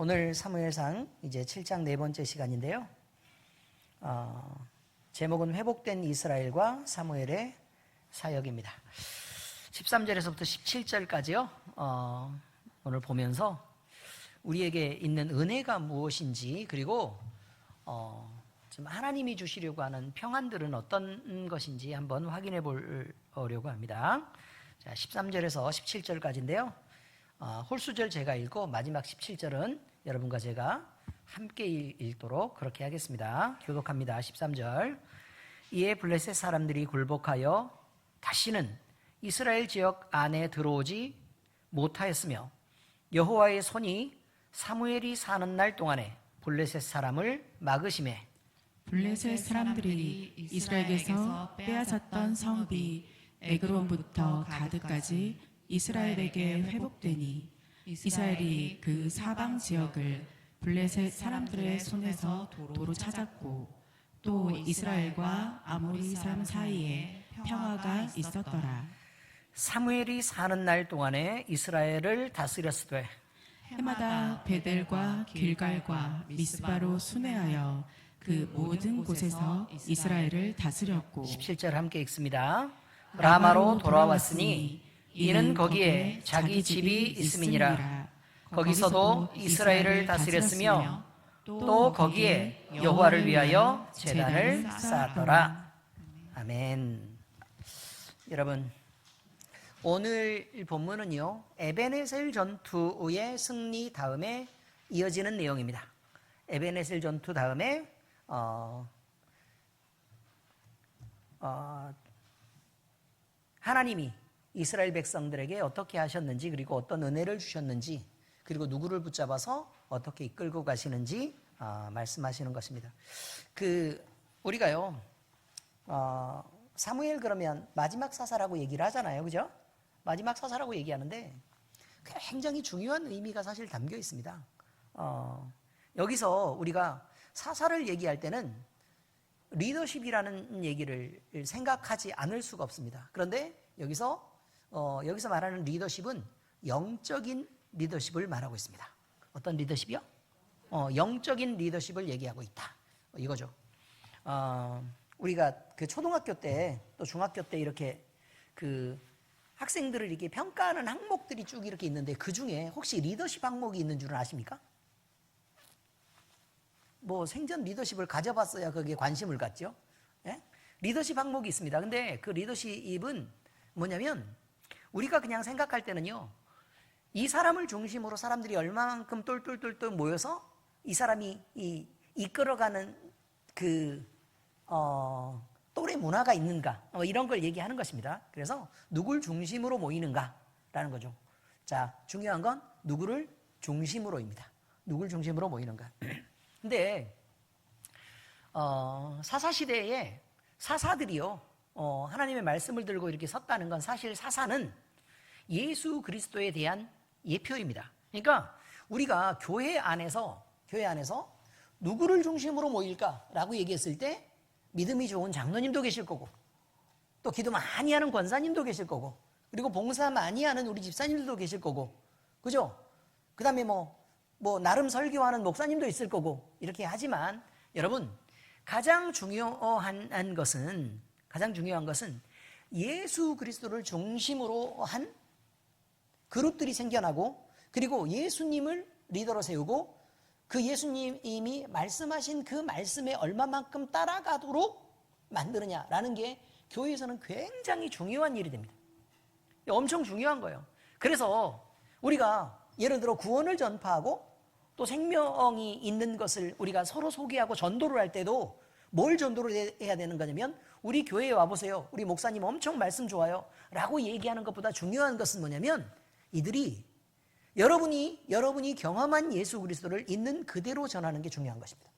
오늘 사무엘상 이제 7장 네 번째 시간인데요. 제목은 회복된 이스라엘과 사무엘의 사역입니다. 13절에서부터 17절까지요. 오늘 보면서 우리에게 있는 은혜가 무엇인지, 그리고 좀 하나님이 주시려고 하는 평안들은 어떤 것인지 한번 확인해 보려고 합니다. 자, 13절에서 17절까지인데요. 홀수절 제가 읽고 마지막 17절은 여러분과 제가 함께 읽도록 그렇게 하겠습니다. 교독합니다. 13절. 이에 블레셋 사람들이 굴복하여 다시는 이스라엘 지역 안에 들어오지 못하였으며 여호와의 손이 사무엘이 사는 날 동안에 블레셋 사람을 막으심에 블레셋 사람들이 이스라엘에게서 빼앗았던 성읍이 에그론부터 가드까지 이스라엘에게 회복되니 이스라엘이 그 사방 지역을 블레셋 사람들의 손에서 도로 찾았고 또 이스라엘과 아모리 사람 사이에 평화가 있었더라. 사무엘이 사는 날 동안에 이스라엘을 다스렸으되 해마다 베델과 길갈과 미스바로 순회하여 그 모든 곳에서 이스라엘을 다스렸고 17절 함께 읽습니다. 라마로 돌아왔으니 이는 거기에 자기 집이 있음이니라. 거기서도 이스라엘을 다스렸으며 또 거기에 여호와를 위하여 제단을 쌓았더라. 아멘. 여러분, 오늘 본문은요, 에베네셀 전투의 승리 다음에 이어지는 내용입니다. 에베네셀 전투 다음에 하나님이 이스라엘 백성들에게 어떻게 하셨는지, 그리고 어떤 은혜를 주셨는지, 그리고 누구를 붙잡아서 어떻게 이끌고 가시는지 말씀하시는 것입니다. 우리가요, 사무엘 그러면 마지막 사사라고 얘기를 하잖아요, 그죠? 마지막 사사라고 얘기하는데 굉장히 중요한 의미가 사실 담겨 있습니다. 여기서 우리가 사사를 얘기할 때는 리더십이라는 얘기를 생각하지 않을 수가 없습니다. 그런데 여기서 말하는 리더십은 영적인 리더십을 말하고 있습니다. 어떤 리더십이요? 영적인 리더십을 얘기하고 있다. 이거죠. 우리가 그 초등학교 때 또 중학교 때 이렇게 그 학생들을 이렇게 평가하는 항목들이 쭉 이렇게 있는데 그 중에 혹시 리더십 항목이 있는 줄은 아십니까? 뭐 생전 리더십을 가져봤어야 거기에 관심을 갖죠. 예? 리더십 항목이 있습니다. 근데 그 리더십은 뭐냐면 우리가 그냥 생각할 때는요, 이 사람을 중심으로 사람들이 얼마만큼 똘똘똘똘 모여서 이 사람이 이끌어가는 또래 문화가 있는가, 이런 걸 얘기하는 것입니다. 그래서 누굴 중심으로 모이는가라는 거죠. 자, 중요한 건 누구를 중심으로입니다. 누굴 중심으로 모이는가. 근데 사사시대에 사사들이요, 하나님의 말씀을 들고 이렇게 섰다는 건 사실 사사는 예수 그리스도에 대한 예표입니다. 그러니까 우리가 교회 안에서 누구를 중심으로 모일까라고 얘기했을 때 믿음이 좋은 장로님도 계실 거고, 또 기도 많이 하는 권사님도 계실 거고, 그리고 봉사 많이 하는 우리 집사님들도 계실 거고, 그죠? 그 다음에 나름 설교하는 목사님도 있을 거고, 이렇게 하지만 여러분, 가장 중요한 것은 예수 그리스도를 중심으로 한 그룹들이 생겨나고, 그리고 예수님을 리더로 세우고 그 예수님이 말씀하신 그 말씀에 얼마만큼 따라가도록 만드느냐라는 게 교회에서는 굉장히 중요한 일이 됩니다. 엄청 중요한 거예요. 그래서 우리가 예를 들어 구원을 전파하고 또 생명이 있는 것을 우리가 서로 소개하고 전도를 할 때도 뭘 전도를 해야 되는 거냐면, 우리 교회에 와보세요, 우리 목사님 엄청 말씀 좋아요 라고 얘기하는 것보다 중요한 것은 뭐냐면, 이들이 여러분이 경험한 예수 그리스도를 있는 그대로 전하는 게 중요한 것입니다.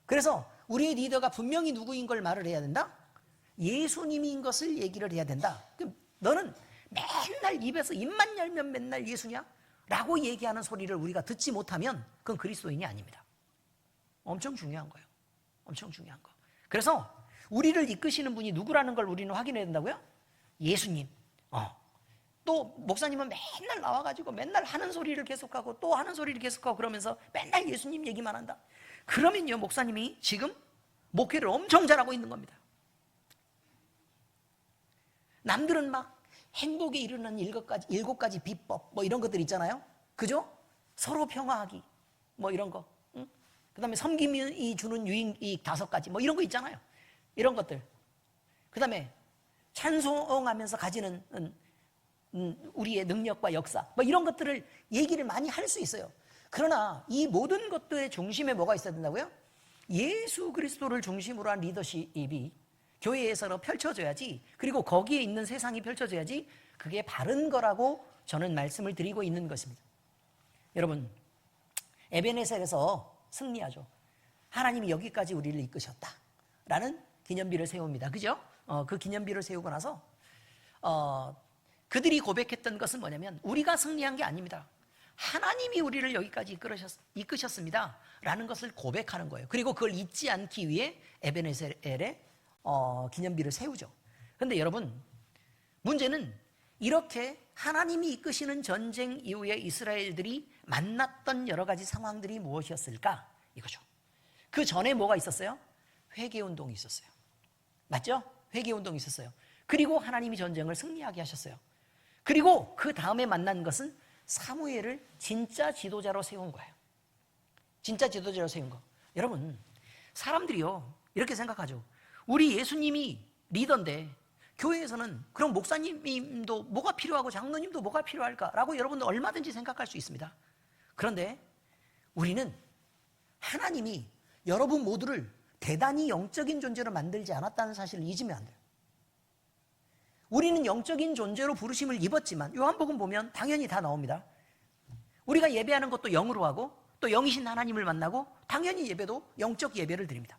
그래서 우리의 리더가 분명히 누구인 걸 말을 해야 된다? 예수님인 것을 얘기를 해야 된다. 너는 맨날 입에서 입만 열면 맨날 예수냐? 라고 얘기하는 소리를 우리가 듣지 못하면 그건 그리스도인이 아닙니다. 엄청 중요한 거예요. 엄청 중요한 거. 그래서 우리를 이끄시는 분이 누구라는 걸 우리는 확인해야 된다고요? 예수님. 또 목사님은 맨날 나와가지고 맨날 하는 소리를 계속하고 또 하는 소리를 계속하고 그러면서 맨날 예수님 얘기만 한다. 그러면요, 목사님이 지금 목회를 엄청 잘하고 있는 겁니다. 남들은 막 행복에 이르는 7가지 비법 뭐 이런 것들 있잖아요. 그죠? 서로 평화하기 뭐 이런 거. 응? 그 다음에 섬김이 주는 유익 5가지 뭐 이런 거 있잖아요. 이런 것들. 그 다음에 찬송하면서 가지는 우리의 능력과 역사 뭐 이런 것들을 얘기를 많이 할 수 있어요. 그러나 이 모든 것들의 중심에 뭐가 있어야 된다고요? 예수 그리스도를 중심으로 한 리더십이 교회에서 펼쳐져야지, 그리고 거기에 있는 세상이 펼쳐져야지 그게 바른 거라고 저는 말씀을 드리고 있는 것입니다. 여러분, 에베네셀에서 승리하죠. 하나님이 여기까지 우리를 이끄셨다라는 기념비를 세웁니다. 그죠? 그 기념비를 세우고 나서 그들이 고백했던 것은 뭐냐면 우리가 승리한 게 아닙니다. 하나님이 우리를 여기까지 이끄셨습니다 라는 것을 고백하는 거예요. 그리고 그걸 잊지 않기 위해 에베네셀에 기념비를 세우죠. 그런데 여러분, 문제는 이렇게 하나님이 이끄시는 전쟁 이후에 이스라엘들이 만났던 여러 가지 상황들이 무엇이었을까? 이거죠. 그 전에 뭐가 있었어요? 회개운동이 있었어요. 맞죠? 회개운동이 있었어요. 그리고 하나님이 전쟁을 승리하게 하셨어요. 그리고 그 다음에 만난 것은 사무엘을 진짜 지도자로 세운 거예요. 진짜 지도자로 세운 거. 여러분, 사람들이요 이렇게 생각하죠. 우리 예수님이 리더인데 교회에서는 그럼 목사님도 뭐가 필요하고 장로님도 뭐가 필요할까라고 여러분들 얼마든지 생각할 수 있습니다. 그런데 우리는 하나님이 여러분 모두를 대단히 영적인 존재로 만들지 않았다는 사실을 잊으면 안 돼요. 우리는 영적인 존재로 부르심을 입었지만 요한복음 보면 당연히 다 나옵니다. 우리가 예배하는 것도 영으로 하고 또 영이신 하나님을 만나고 당연히 예배도 영적 예배를 드립니다.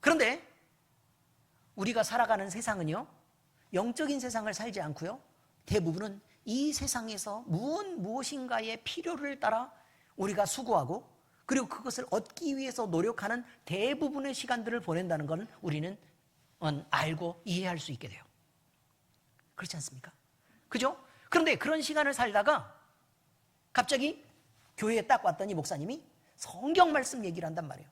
그런데 우리가 살아가는 세상은요, 영적인 세상을 살지 않고요, 대부분은 이 세상에서 무엇인가의 필요를 따라 우리가 수고하고 그리고 그것을 얻기 위해서 노력하는 대부분의 시간들을 보낸다는 것은 우리는 알고 이해할 수 있게 돼요. 그렇지 않습니까? 그죠? 그런데 그런 시간을 살다가 갑자기 교회에 딱 왔더니 목사님이 성경 말씀 얘기를 한단 말이에요.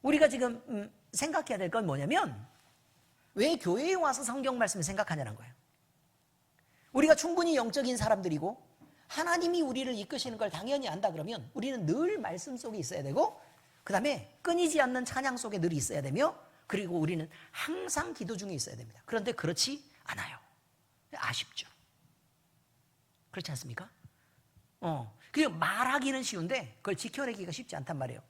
우리가 지금 생각해야 될 건 뭐냐면 왜 교회에 와서 성경 말씀을 생각하냐는 거예요. 우리가 충분히 영적인 사람들이고 하나님이 우리를 이끄시는 걸 당연히 안다 그러면 우리는 늘 말씀 속에 있어야 되고 그 다음에 끊이지 않는 찬양 속에 늘 있어야 되며 그리고 우리는 항상 기도 중에 있어야 됩니다. 그런데 그렇지 않아요. 아쉽죠. 그렇지 않습니까? 그리고 말하기는 쉬운데 그걸 지켜내기가 쉽지 않단 말이에요.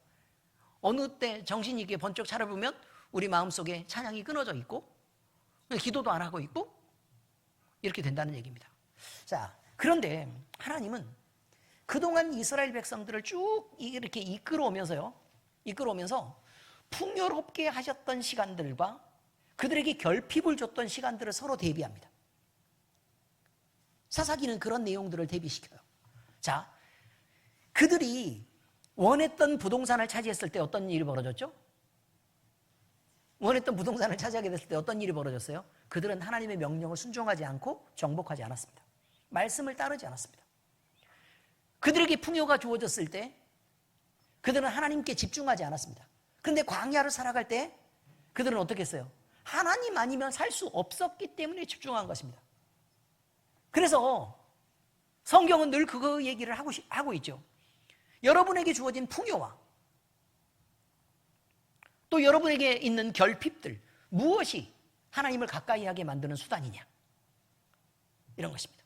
어느 때 정신이 있게 번쩍 차려보면 우리 마음속에 찬양이 끊어져 있고 기도도 안 하고 있고 이렇게 된다는 얘기입니다. 자, 그런데 하나님은 그동안 이스라엘 백성들을 쭉 이렇게 이끌어오면서 풍요롭게 하셨던 시간들과 그들에게 결핍을 줬던 시간들을 서로 대비합니다. 사사기는 그런 내용들을 대비시켜요. 자, 그들이 원했던 부동산을 차지했을 때 어떤 일이 벌어졌죠? 원했던 부동산을 차지하게 됐을 때 어떤 일이 벌어졌어요? 그들은 하나님의 명령을 순종하지 않고 정복하지 않았습니다. 말씀을 따르지 않았습니다. 그들에게 풍요가 주어졌을 때 그들은 하나님께 집중하지 않았습니다. 그런데 광야를 살아갈 때 그들은 어떻게 했어요? 하나님 아니면 살 수 없었기 때문에 집중한 것입니다. 그래서 성경은 늘 그거 얘기를 하고 있죠. 여러분에게 주어진 풍요와 또 여러분에게 있는 결핍들 무엇이 하나님을 가까이 하게 만드는 수단이냐, 이런 것입니다.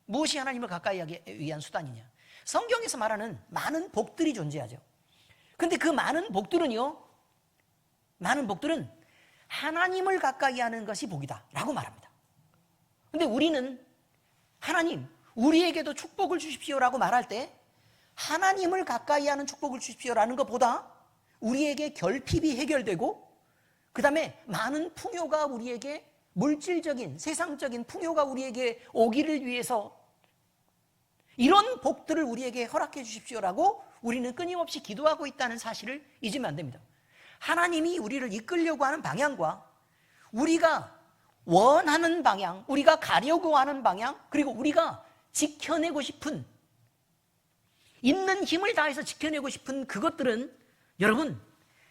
무엇이 하나님을 가까이 하기 위한 수단이냐. 성경에서 말하는 많은 복들이 존재하죠. 그런데 그 많은 복들은 하나님을 가까이 하는 것이 복이다 라고 말합니다. 그런데 우리는 하나님 우리에게도 축복을 주십시오라고 말할 때 하나님을 가까이 하는 축복을 주십시오라는 것보다 우리에게 결핍이 해결되고 그 다음에 많은 풍요가 우리에게 물질적인 세상적인 풍요가 우리에게 오기를 위해서 이런 복들을 우리에게 허락해 주십시오라고 우리는 끊임없이 기도하고 있다는 사실을 잊으면 안 됩니다. 하나님이 우리를 이끌려고 하는 방향과 우리가 원하는 방향, 우리가 가려고 하는 방향, 그리고 우리가 지켜내고 싶은, 있는 힘을 다해서 지켜내고 싶은 그것들은 여러분,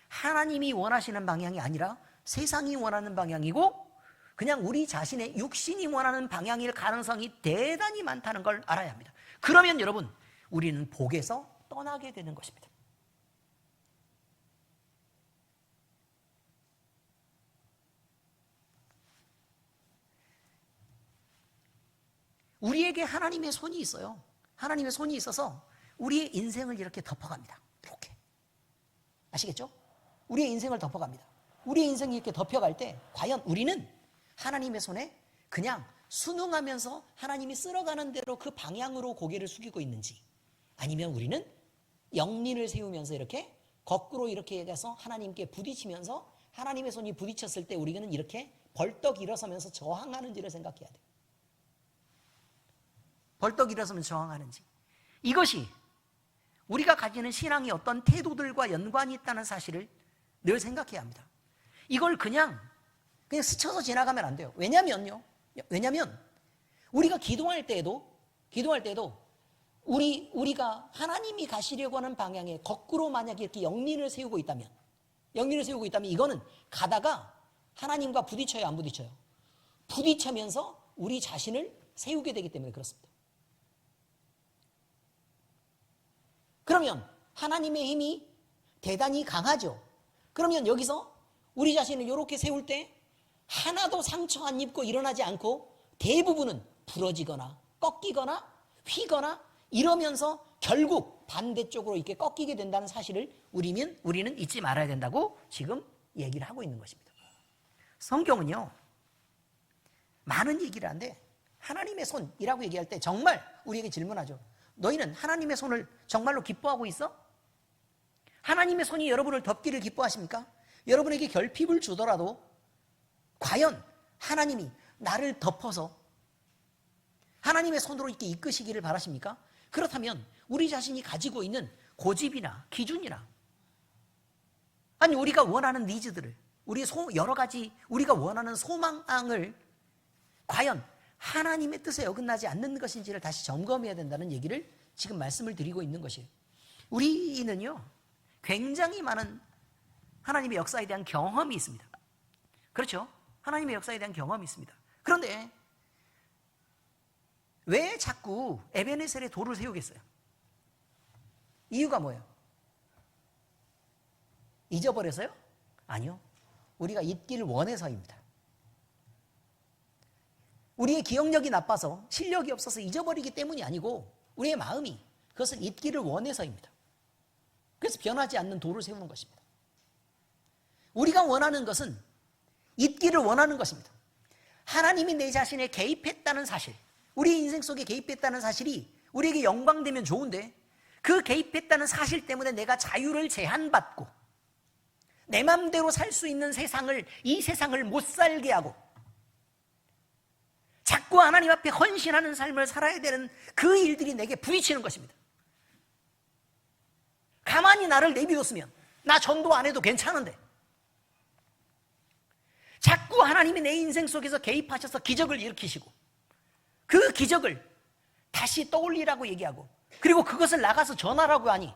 하나님이 원하시는 방향이 아니라 세상이 원하는 방향이고, 그냥 우리 자신의 육신이 원하는 방향일 가능성이 대단히 많다는 걸 알아야 합니다. 그러면 여러분, 우리는 복에서 떠나게 되는 것입니다. 우리에게 하나님의 손이 있어요. 하나님의 손이 있어서 우리의 인생을 이렇게 덮어갑니다. 이렇게. 아시겠죠? 우리의 인생을 덮어갑니다. 우리의 인생이 이렇게 덮여갈 때 과연 우리는 하나님의 손에 그냥 순응하면서 하나님이 쓸어가는 대로 그 방향으로 고개를 숙이고 있는지, 아니면 우리는 영린을 세우면서 이렇게 거꾸로 이렇게 해서 하나님께 부딪히면서 하나님의 손이 부딪혔을 때 우리는 이렇게 벌떡 일어서면서 저항하는지를 생각해야 돼요. 벌떡 일어서면 저항하는지. 이것이 우리가 가지는 신앙이 어떤 태도들과 연관이 있다는 사실을 늘 생각해야 합니다. 이걸 그냥 스쳐서 지나가면 안 돼요. 왜냐면 우리가 기도할 때에도 우리가 하나님이 가시려고 하는 방향에 거꾸로 만약에 이렇게 영린을 세우고 있다면 이거는 가다가 하나님과 부딪혀요, 안 부딪혀요? 부딪히면서 우리 자신을 세우게 되기 때문에 그렇습니다. 그러면 하나님의 힘이 대단히 강하죠. 그러면 여기서 우리 자신을 이렇게 세울 때 하나도 상처 안 입고 일어나지 않고 대부분은 부러지거나 꺾이거나 휘거나 이러면서 결국 반대쪽으로 이렇게 꺾이게 된다는 사실을 우리는 잊지 말아야 된다고 지금 얘기를 하고 있는 것입니다. 성경은요, 많은 얘기를 하는데 하나님의 손이라고 얘기할 때 정말 우리에게 질문하죠. 너희는 하나님의 손을 정말로 기뻐하고 있어? 하나님의 손이 여러분을 덮기를 기뻐하십니까? 여러분에게 결핍을 주더라도 과연 하나님이 나를 덮어서 하나님의 손으로 이렇게 이끄시기를 바라십니까? 그렇다면 우리 자신이 가지고 있는 고집이나 기준이나, 아니 우리가 원하는 니즈들을, 우리의 여러 가지 우리가 원하는 소망을 과연 하나님의 뜻에 어긋나지 않는 것인지를 다시 점검해야 된다는 얘기를 지금 말씀을 드리고 있는 것이에요. 우리는요, 굉장히 많은 하나님의 역사에 대한 경험이 있습니다. 그렇죠? 하나님의 역사에 대한 경험이 있습니다. 그런데 왜 자꾸 에베네셀에 돌을 세우겠어요? 이유가 뭐예요? 잊어버려서요? 아니요. 우리가 잊기를 원해서입니다. 우리의 기억력이 나빠서 실력이 없어서 잊어버리기 때문이 아니고 우리의 마음이 그것을 잊기를 원해서입니다. 그래서 변하지 않는 돌을 세우는 것입니다. 우리가 원하는 것은 잊기를 원하는 것입니다. 하나님이 내 자신에 개입했다는 사실, 우리 인생 속에 개입했다는 사실이 우리에게 영광되면 좋은데, 그 개입했다는 사실 때문에 내가 자유를 제한받고 내 마음대로 살 수 있는 이 세상을 못 살게 하고 자꾸 하나님 앞에 헌신하는 삶을 살아야 되는 그 일들이 내게 부딪히는 것입니다. 가만히 나를 내비뒀으면 나 전도 안 해도 괜찮은데 자꾸 하나님이 내 인생 속에서 개입하셔서 기적을 일으키시고 그 기적을 다시 떠올리라고 얘기하고, 그리고 그것을 나가서 전하라고 하니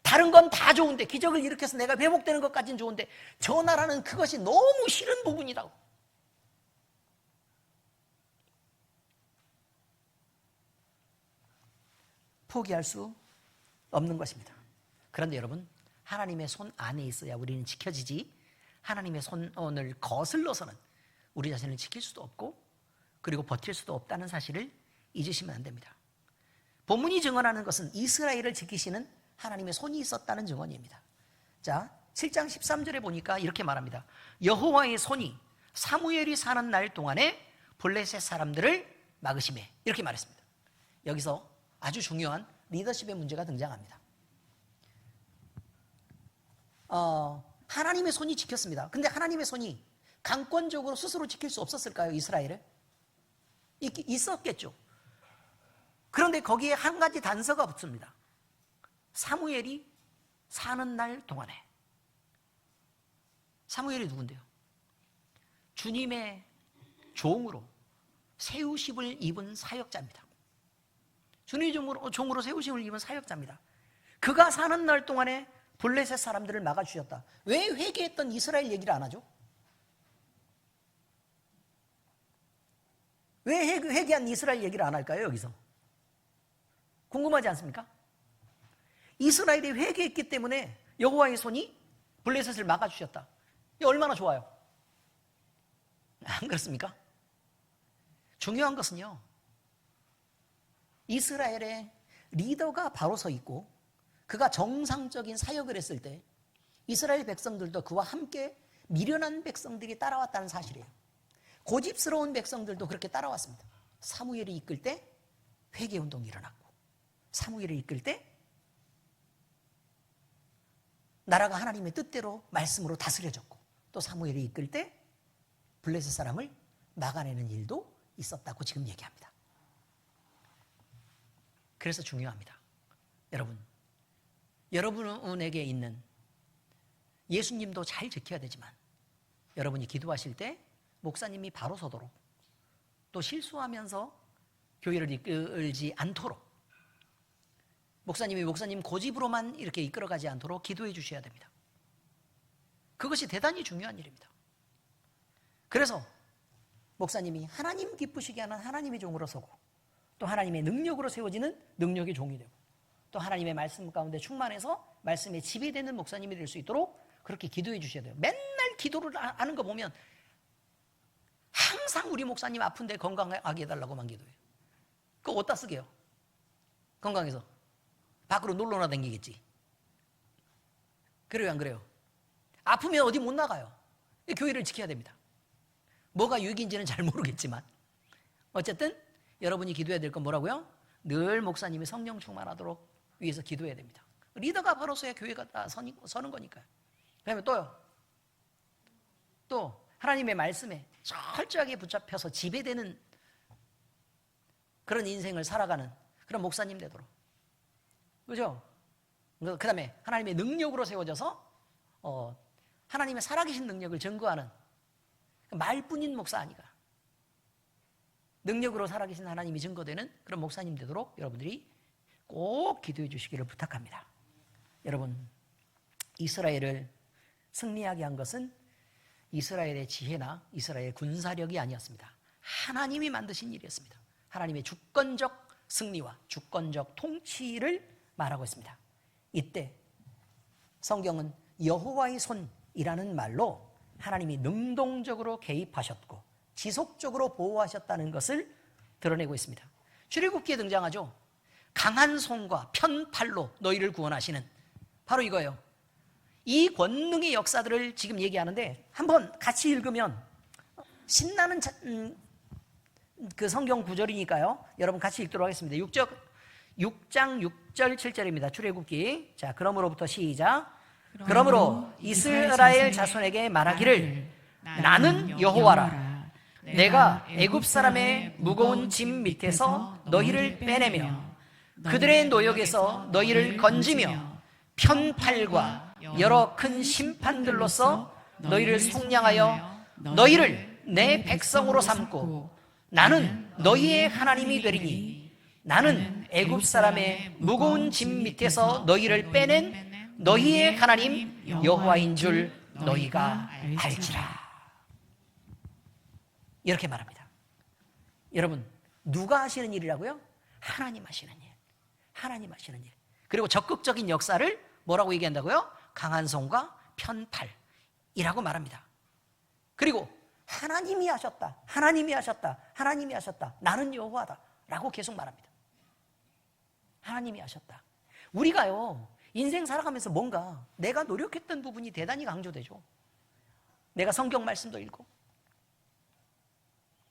다른 건 다 좋은데, 기적을 일으켜서 내가 회복되는 것까지는 좋은데 전하라는 그것이 너무 싫은 부분이라고. 포기할 수 없는 것입니다. 그런데 여러분, 하나님의 손 안에 있어야 우리는 지켜지지, 하나님의 손을 거슬러서는 우리 자신을 지킬 수도 없고 그리고 버틸 수도 없다는 사실을 잊으시면 안 됩니다. 본문이 증언하는 것은 이스라엘을 지키시는 하나님의 손이 있었다는 증언입니다. 자, 7장 13절에 보니까 이렇게 말합니다. 여호와의 손이 사무엘이 사는 날 동안에 블레셋 사람들을 막으시매, 이렇게 말했습니다. 여기서 아주 중요한 리더십의 문제가 등장합니다. 하나님의 손이 지켰습니다. 근데 하나님의 손이 강권적으로 스스로 지킬 수 없었을까요, 이스라엘을? 있었겠죠. 그런데 거기에 한 가지 단서가 붙습니다. 사무엘이 사는 날 동안에. 사무엘이 누군데요? 주님의 종으로 세우심을 입은 사역자입니다. 주님의 종으로 세우심을 입은 사역자입니다. 그가 사는 날 동안에 블레셋 사람들을 막아주셨다. 왜 회개했던 이스라엘 얘기를 안 하죠? 왜 회개한 이스라엘 얘기를 안 할까요, 여기서? 궁금하지 않습니까? 이스라엘이 회개했기 때문에 여호와의 손이 블레셋을 막아주셨다. 이게 얼마나 좋아요? 안 그렇습니까? 중요한 것은요, 이스라엘의 리더가 바로 서 있고 그가 정상적인 사역을 했을 때 이스라엘 백성들도 그와 함께 미련한 백성들이 따라왔다는 사실이에요. 고집스러운 백성들도 그렇게 따라왔습니다. 사무엘이 이끌 때 회개운동이 일어났고, 사무엘이 이끌 때 나라가 하나님의 뜻대로 말씀으로 다스려졌고, 또 사무엘이 이끌 때 블레셋 사람을 막아내는 일도 있었다고 지금 얘기합니다. 그래서 중요합니다. 여러분에게 있는 예수님도 잘 지켜야 되지만, 여러분이 기도하실 때 목사님이 바로 서도록, 또 실수하면서 교회를 이끌지 않도록, 목사님 고집으로만 이렇게 이끌어가지 않도록 기도해 주셔야 됩니다. 그것이 대단히 중요한 일입니다. 그래서 목사님이 하나님 기쁘시게 하는 하나님의 종으로 서고, 또 하나님의 능력으로 세워지는 능력의 종이 되고, 또 하나님의 말씀 가운데 충만해서 말씀에 지배되는 목사님이 될 수 있도록 그렇게 기도해 주셔야 돼요. 맨날 기도를 하는 거 보면 항상 우리 목사님 아픈데 건강하게 해달라고만 기도해요. 그거 어디다 쓰게요? 건강해서 밖으로 놀러나 다니겠지. 그래요, 안 그래요? 아프면 어디 못 나가요. 교회를 지켜야 됩니다. 뭐가 유익인지는 잘 모르겠지만, 어쨌든 여러분이 기도해야 될 건 뭐라고요? 늘 목사님이 성령 충만하도록 위해서 기도해야 됩니다. 리더가 바로 서야 교회가 다 서는 거니까요. 그 다음에 또 하나님의 말씀에 철저하게 붙잡혀서 지배되는 그런 인생을 살아가는 그런 목사님 되도록, 그죠? 그 다음에 하나님의 능력으로 세워져서 하나님의 살아계신 능력을 증거하는 말뿐인 목사 아니가, 능력으로 살아계신 하나님이 증거되는 그런 목사님 되도록 여러분들이 꼭 기도해 주시기를 부탁합니다. 여러분, 이스라엘을 승리하게 한 것은 이스라엘의 지혜나 이스라엘의 군사력이 아니었습니다. 하나님이 만드신 일이었습니다. 하나님의 주권적 승리와 주권적 통치를 말하고 있습니다. 이때 성경은 여호와의 손이라는 말로 하나님이 능동적으로 개입하셨고 지속적으로 보호하셨다는 것을 드러내고 있습니다. 출애굽기에 등장하죠. 강한 손과 편팔로 너희를 구원하시는, 바로 이거예요. 이 권능의 역사들을 지금 얘기하는데, 한번 같이 읽으면 신나는 그 성경 구절이니까요. 여러분 같이 읽도록 하겠습니다. 6장 6절 7절입니다. 출애굽기. 자, 그러므로부터 시작. 그러므로 이스라엘 자손에게 말하기를 나는 여호와라. 내가 애굽 사람의 무거운 짐 밑에서 너희를 빼내며 그들의 노역에서 너희를 건지며 편팔과 여러 큰 심판들로서 너희를 속량하여 너희를 내 백성으로 삼고 나는 너희의 하나님이 되리니 나는 애굽 사람의 무거운 짐 밑에서 너희를 빼낸 너희의 하나님 여호와인 줄 너희가 알지라. 이렇게 말합니다. 여러분, 누가 하시는 일이라고요? 하나님 하시는 일. 하나님 하시는 일. 그리고 적극적인 역사를 뭐라고 얘기한다고요? 강한 손과 편팔이라고 말합니다. 그리고 하나님이 하셨다. 하나님이 하셨다. 하나님이 하셨다. 나는 여호와다. 라고 계속 말합니다. 하나님이 하셨다. 우리가요, 인생 살아가면서 뭔가 내가 노력했던 부분이 대단히 강조되죠. 내가 성경 말씀도 읽고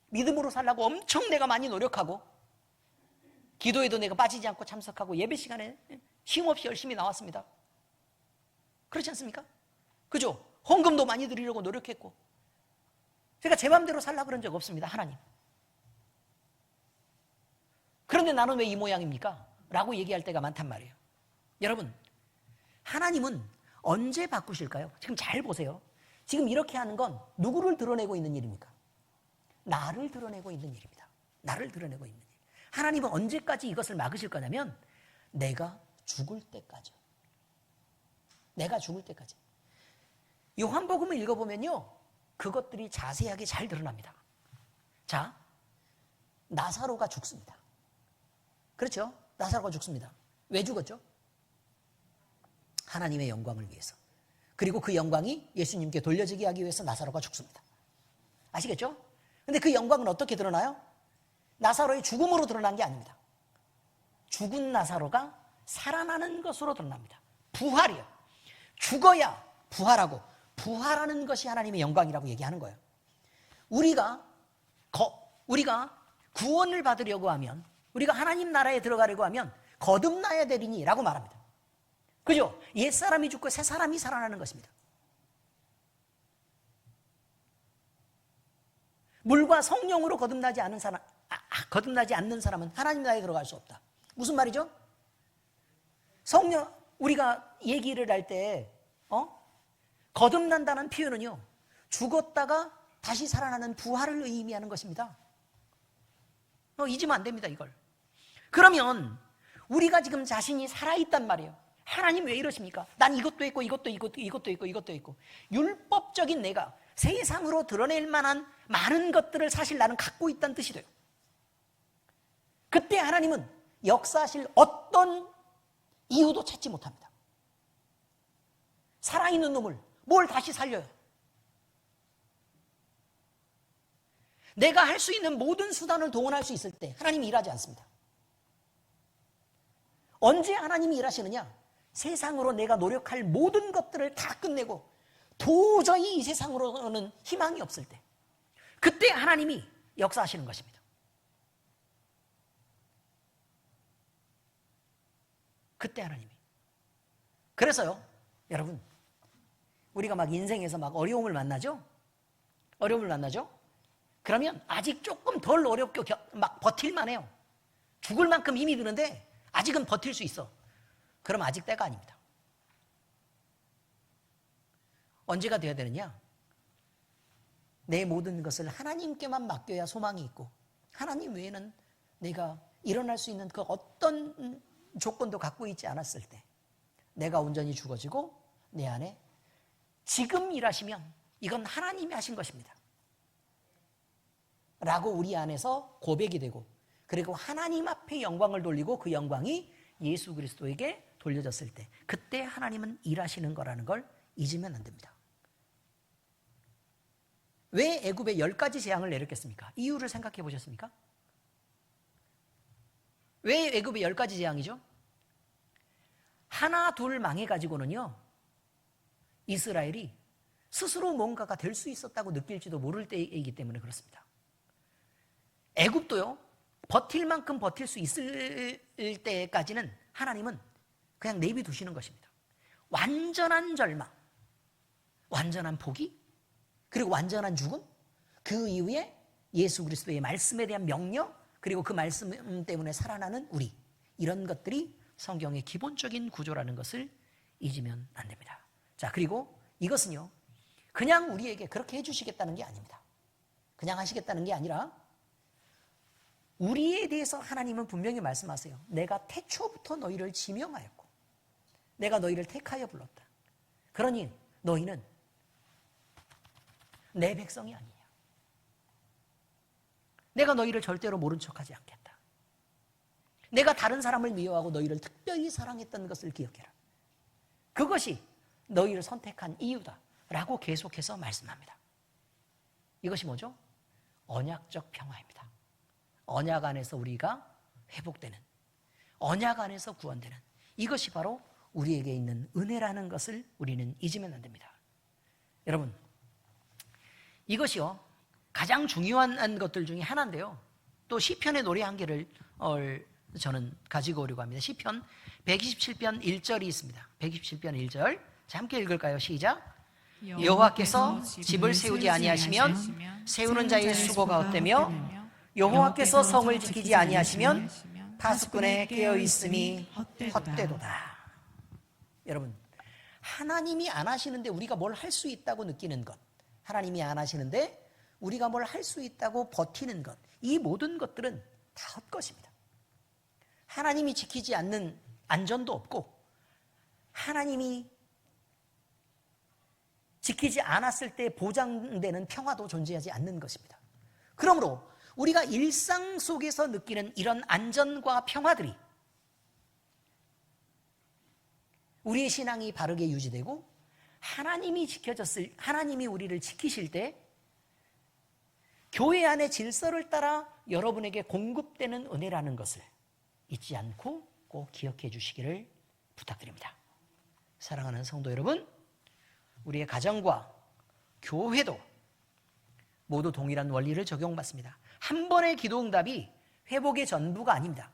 믿음으로 살라고 엄청 내가 많이 노력하고 기도에도 내가 빠지지 않고 참석하고 예배 시간에 쉼없이 열심히 나왔습니다. 그렇지 않습니까? 그죠? 헌금도 많이 드리려고 노력했고, 제가 제 마음대로 살라 그런 적 없습니다. 하나님. 그런데 나는 왜 이 모양입니까? 라고 얘기할 때가 많단 말이에요. 여러분, 하나님은 언제 바꾸실까요? 지금 잘 보세요. 지금 이렇게 하는 건 누구를 드러내고 있는 일입니까? 나를 드러내고 있는 일입니다. 나를 드러내고 있는 일. 하나님은 언제까지 이것을 막으실 거냐면 내가 죽을 때까지. 내가 죽을 때까지. 요한복음을 읽어보면요, 그것들이 자세하게 잘 드러납니다. 자, 나사로가 죽습니다. 그렇죠? 나사로가 죽습니다. 왜 죽었죠? 하나님의 영광을 위해서. 그리고 그 영광이 예수님께 돌려지게 하기 위해서 나사로가 죽습니다. 아시겠죠? 근데 그 영광은 어떻게 드러나요? 나사로의 죽음으로 드러난 게 아닙니다. 죽은 나사로가 살아나는 것으로 드러납니다. 부활이요. 죽어야 부활하고, 부활하는 것이 하나님의 영광이라고 얘기하는 거예요. 우리가 구원을 받으려고 하면, 우리가 하나님 나라에 들어가려고 하면 거듭나야 되리니 라고 말합니다. 그죠? 옛사람이 죽고 새 사람이 살아나는 것입니다. 물과 성령으로 거듭나지 않는 사람은 하나님 나라에 들어갈 수 없다. 무슨 말이죠? 성령, 우리가 얘기를 할 때 거듭난다는 표현은요, 죽었다가 다시 살아나는 부활을 의미하는 것입니다. 잊으면 안 됩니다, 이걸. 그러면 우리가 지금 자신이 살아있단 말이에요. 하나님 왜 이러십니까? 난 이것도 있고 이것도 있고 이것도 있고 이것도 있고. 율법적인 내가 세상으로 드러낼 만한 많은 것들을 사실 나는 갖고 있다는 뜻이 돼요. 그때 하나님은 역사하실 어떤 이유도 찾지 못합니다. 살아있는 놈을 뭘 다시 살려요? 내가 할 수 있는 모든 수단을 동원할 수 있을 때 하나님이 일하지 않습니다. 언제 하나님이 일하시느냐? 세상으로 내가 노력할 모든 것들을 다 끝내고 도저히 이 세상으로는 희망이 없을 때, 그때 하나님이 역사하시는 것입니다. 그때 하나님이. 그래서요, 여러분, 우리가 막 인생에서 막 어려움을 만나죠? 어려움을 만나죠? 그러면 아직 조금 덜 어렵게 막 버틸만 해요. 죽을 만큼 힘이 드는데 아직은 버틸 수 있어. 그럼 아직 때가 아닙니다. 언제가 되어야 되느냐? 내 모든 것을 하나님께만 맡겨야 소망이 있고, 하나님 외에는 내가 일어날 수 있는 그 어떤 조건도 갖고 있지 않았을 때 내가 온전히 죽어지고 내 안에 지금 일하시면 이건 하나님이 하신 것입니다 라고 우리 안에서 고백이 되고, 그리고 하나님 앞에 영광을 돌리고 그 영광이 예수 그리스도에게 돌려졌을 때, 그때 하나님은 일하시는 거라는 걸 잊으면 안 됩니다. 왜 애굽에 10가지 재앙을 내렸겠습니까? 이유를 생각해 보셨습니까? 왜 애굽에 10가지 재앙이죠? 하나 둘 망해가지고는요, 이스라엘이 스스로 뭔가가 될 수 있었다고 느낄지도 모를 때이기 때문에 그렇습니다. 애굽도요, 버틸 만큼 버틸 수 있을 때까지는 하나님은 그냥 내비두시는 것입니다. 완전한 절망, 완전한 포기, 그리고 완전한 죽음, 그 이후에 예수 그리스도의 말씀에 대한 명령, 그리고 그 말씀 때문에 살아나는 우리, 이런 것들이 성경의 기본적인 구조라는 것을 잊으면 안 됩니다. 자, 그리고 이것은요, 그냥 우리에게 그렇게 해주시겠다는 게 아닙니다. 그냥 하시겠다는 게 아니라 우리에 대해서 하나님은 분명히 말씀하세요. 내가 태초부터 너희를 지명하였고 내가 너희를 택하여 불렀다. 그러니 너희는 내 백성이 아니냐. 내가 너희를 절대로 모른 척하지 않겠다. 내가 다른 사람을 미워하고 너희를 특별히 사랑했던 것을 기억해라. 그것이 너희를 선택한 이유다 라고 계속해서 말씀합니다. 이것이 뭐죠? 언약적 평화입니다. 언약 안에서 우리가 회복되는, 언약 안에서 구원되는, 이것이 바로 우리에게 있는 은혜라는 것을 우리는 잊으면 안 됩니다. 여러분, 이것이요 가장 중요한 것들 중에 하나인데요, 또 시편의 노래 한 개를 저는 가지고 오려고 합니다. 시편 127편 1절이 있습니다. 127편 1절, 자, 함께 읽을까요? 시작. 여호와께서 집을 세우지 아니하시면 세우는 자의 수고가 헛되며 여호와께서 성을 지키지 아니하시면 파수꾼의 깨어있음이 헛되도다. 여러분, 하나님이 안 하시는데 우리가 뭘 할 수 있다고 느끼는 것, 하나님이 안 하시는데 우리가 뭘 할 수 있다고 버티는 것, 이 모든 것들은 다 헛것입니다. 하나님이 지키지 않는 안전도 없고 하나님이 지키지 않았을 때 보장되는 평화도 존재하지 않는 것입니다. 그러므로 우리가 일상 속에서 느끼는 이런 안전과 평화들이 우리의 신앙이 바르게 유지되고 하나님이 우리를 지키실 때 교회 안의 질서를 따라 여러분에게 공급되는 은혜라는 것을 잊지 않고 꼭 기억해 주시기를 부탁드립니다. 사랑하는 성도 여러분, 우리의 가정과 교회도 모두 동일한 원리를 적용받습니다. 한 번의 기도응답이 회복의 전부가 아닙니다.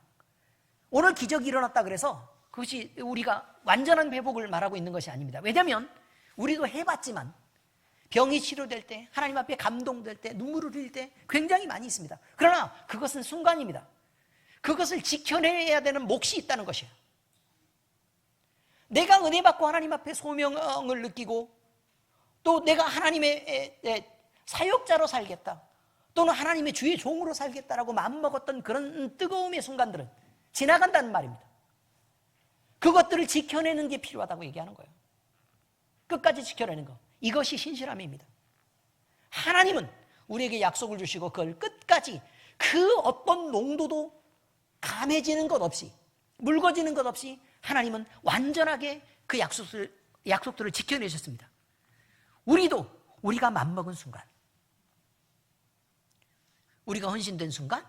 오늘 기적이 일어났다 그래서 그것이 우리가 완전한 회복을 말하고 있는 것이 아닙니다. 왜냐하면 우리도 해봤지만 병이 치료될 때, 하나님 앞에 감동될 때, 눈물을 흘릴 때 굉장히 많이 있습니다. 그러나 그것은 순간입니다. 그것을 지켜내야 되는 몫이 있다는 것이에요. 내가 은혜 받고 하나님 앞에 소명을 느끼고 또 내가 하나님의 사역자로 살겠다, 또는 하나님의 주의 종으로 살겠다라고 마음먹었던 그런 뜨거움의 순간들은 지나간다는 말입니다. 그것들을 지켜내는 게 필요하다고 얘기하는 거예요. 끝까지 지켜내는 것, 이것이 신실함입니다. 하나님은 우리에게 약속을 주시고 그걸 끝까지 그 어떤 농도도 감해지는 것 없이, 묽어지는 것 없이 하나님은 완전하게 그 약속들을 지켜내셨습니다. 우리가 맘먹은 순간, 우리가 헌신된 순간,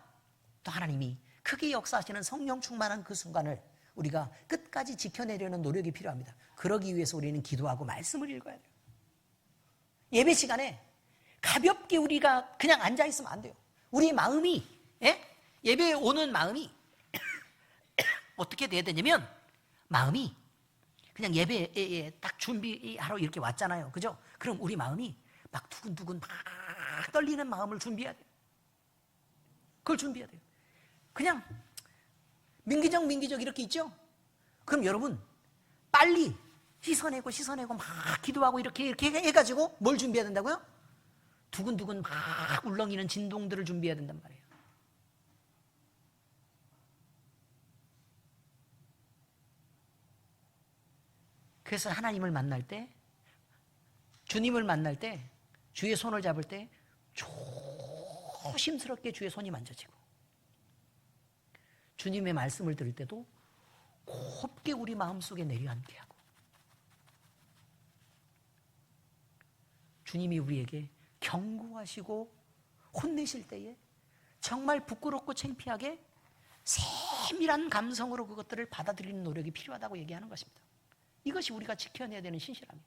또 하나님이 크게 역사하시는 성령 충만한 그 순간을 우리가 끝까지 지켜내려는 노력이 필요합니다. 그러기 위해서 우리는 기도하고 말씀을 읽어야 돼요. 예배 시간에 가볍게 우리가 그냥 앉아있으면 안 돼요. 우리 마음이, 예배에 오는 마음이 어떻게 돼야 되냐면, 마음이 그냥 예배에 딱 준비하러 이렇게 왔잖아요. 그죠? 그럼 우리 마음이 막 두근두근 막 떨리는 마음을 준비해야 돼요. 그걸 준비해야 돼요. 그냥 민기적 이렇게 있죠? 그럼 여러분 빨리 씻어내고 막 기도하고 이렇게 해가지고 뭘 준비해야 된다고요? 두근두근 막 울렁이는 진동들을 준비해야 된단 말이에요. 그래서 하나님을 만날 때, 주님을 만날 때, 주의 손을 잡을 때 조심스럽게 주의 손이 만져지고, 주님의 말씀을 들을 때도 곱게 우리 마음속에 내려앉게 하고, 주님이 우리에게 경고하시고 혼내실 때에 정말 부끄럽고 창피하게 세밀한 감성으로 그것들을 받아들이는 노력이 필요하다고 얘기하는 것입니다. 이것이 우리가 지켜내야 되는 신실함이에요.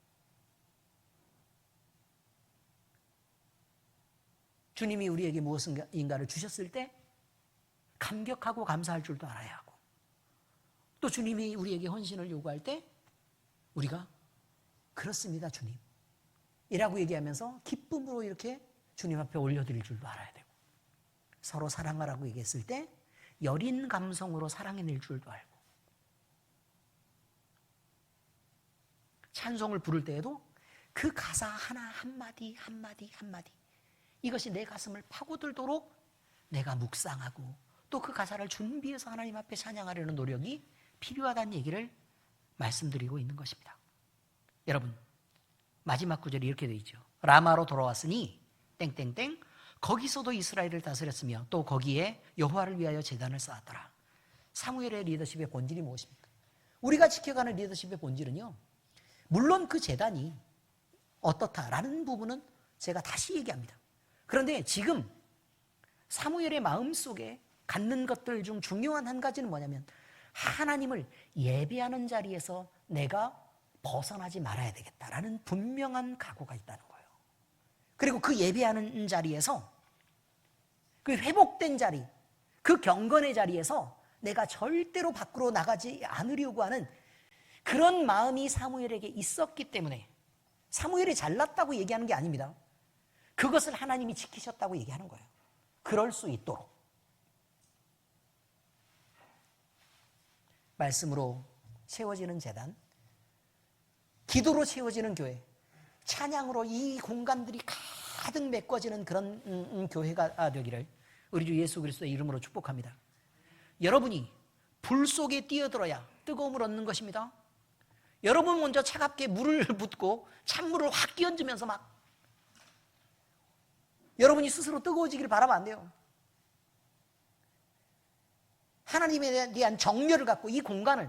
주님이 우리에게 무엇인가를 주셨을 때 감격하고 감사할 줄도 알아야 하고, 또 주님이 우리에게 헌신을 요구할 때 우리가 그렇습니다 주님 이라고 얘기하면서 기쁨으로 이렇게 주님 앞에 올려드릴 줄도 알아야 되고, 서로 사랑하라고 얘기했을 때 여린 감성으로 사랑해낼 줄도 알고, 찬송을 부를 때에도 그 가사 하나 한마디 이것이 내 가슴을 파고들도록 내가 묵상하고 또 그 가사를 준비해서 하나님 앞에 찬양하려는 노력이 필요하다는 얘기를 말씀드리고 있는 것입니다. 여러분, 마지막 구절이 이렇게 되어 있죠. 라마로 돌아왔으니 땡땡땡 거기서도 이스라엘을 다스렸으며 또 거기에 여호와를 위하여 제단을 쌓았더라. 사무엘의 리더십의 본질이 무엇입니까? 우리가 지켜가는 리더십의 본질은요, 물론 그 제단이 어떻다라는 부분은 제가 다시 얘기합니다. 그런데 지금 사무엘의 마음속에 갖는 것들 중 중요한 한 가지는 뭐냐면, 하나님을 예배하는 자리에서 내가 벗어나지 말아야 되겠다라는 분명한 각오가 있다는 거예요. 그리고 그 예배하는 자리에서, 그 회복된 자리, 그 경건의 자리에서 내가 절대로 밖으로 나가지 않으려고 하는 그런 마음이 사무엘에게 있었기 때문에, 사무엘이 잘났다고 얘기하는 게 아닙니다. 그것을 하나님이 지키셨다고 얘기하는 거예요. 그럴 수 있도록 말씀으로 채워지는 제단, 기도로 채워지는 교회, 찬양으로 이 공간들이 가득 메꿔지는 그런 교회가 되기를 우리 주 예수 그리스도의 이름으로 축복합니다. 여러분이 불 속에 뛰어들어야 뜨거움을 얻는 것입니다. 여러분 먼저 차갑게 물을 붓고 찬물을 확 끼얹으면서 막 여러분이 스스로 뜨거워지기를 바라면 안 돼요. 하나님에 대한 정열을 갖고 이 공간을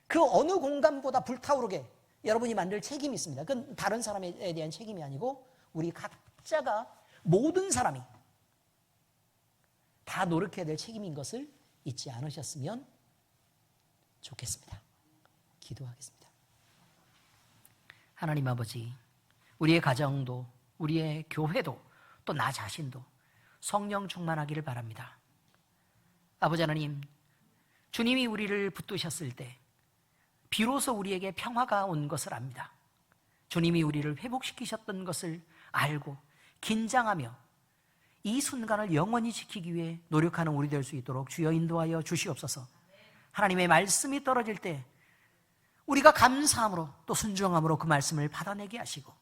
그 어느 공간보다 불타오르게 여러분이 만들 책임이 있습니다. 그건 다른 사람에 대한 책임이 아니고 우리 각자가 모든 사람이 다 노력해야 될 책임인 것을 잊지 않으셨으면 좋겠습니다. 기도하겠습니다. 하나님 아버지, 우리의 가정도 우리의 교회도 또 나 자신도 성령 충만하기를 바랍니다. 아버지 하나님, 주님이 우리를 붙드셨을 때 비로소 우리에게 평화가 온 것을 압니다. 주님이 우리를 회복시키셨던 것을 알고 긴장하며 이 순간을 영원히 지키기 위해 노력하는 우리 될 수 있도록 주여 인도하여 주시옵소서. 하나님의 말씀이 떨어질 때 우리가 감사함으로 또 순종함으로 그 말씀을 받아내게 하시고,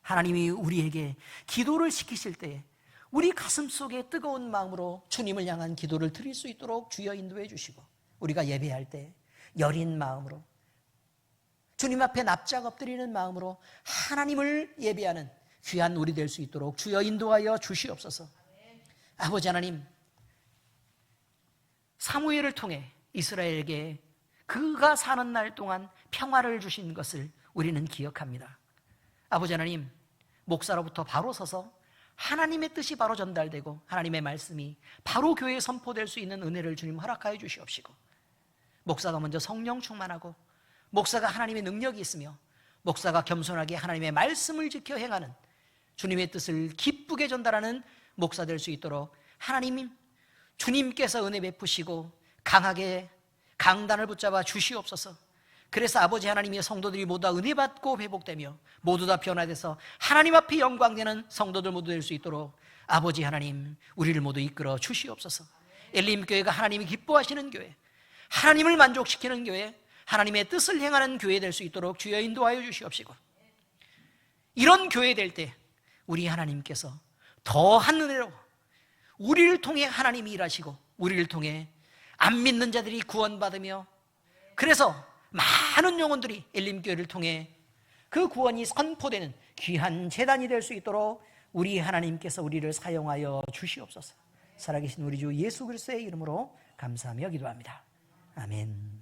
하나님이 우리에게 기도를 시키실 때에 우리 가슴 속에 뜨거운 마음으로 주님을 향한 기도를 드릴 수 있도록 주여 인도해 주시고, 우리가 예배할 때 여린 마음으로 주님 앞에 납작 엎드리는 마음으로 하나님을 예배하는 귀한 우리 될 수 있도록 주여 인도하여 주시옵소서. 아버지 하나님, 사무엘을 통해 이스라엘에게 그가 사는 날 동안 평화를 주신 것을 우리는 기억합니다. 아버지 하나님, 목사로부터 바로 서서 하나님의 뜻이 바로 전달되고 하나님의 말씀이 바로 교회에 선포될 수 있는 은혜를 주님 허락하여 주시옵시고, 목사가 먼저 성령 충만하고 목사가 하나님의 능력이 있으며 목사가 겸손하게 하나님의 말씀을 지켜 행하는 주님의 뜻을 기쁘게 전달하는 목사 될 수 있도록 하나님, 주님께서 은혜 베푸시고 강하게 강단을 붙잡아 주시옵소서. 그래서 아버지 하나님의 성도들이 모두 다 은혜 받고 회복되며 모두 다 변화돼서 하나님 앞에 영광되는 성도들 모두 될 수 있도록 아버지 하나님, 우리를 모두 이끌어 주시옵소서. 엘림교회가 하나님이 기뻐하시는 교회, 하나님을 만족시키는 교회, 하나님의 뜻을 행하는 교회 될 수 있도록 주여 인도하여 주시옵시고, 이런 교회 될 때 우리 하나님께서 더한 은혜로 우리를 통해 하나님이 일하시고 우리를 통해 안 믿는 자들이 구원받으며, 그래서 많은 영혼들이 엘림교회를 통해 그 구원이 선포되는 귀한 제단이 될 수 있도록 우리 하나님께서 우리를 사용하여 주시옵소서. 살아계신 우리 주 예수 그리스도의 이름으로 감사하며 기도합니다. 아멘.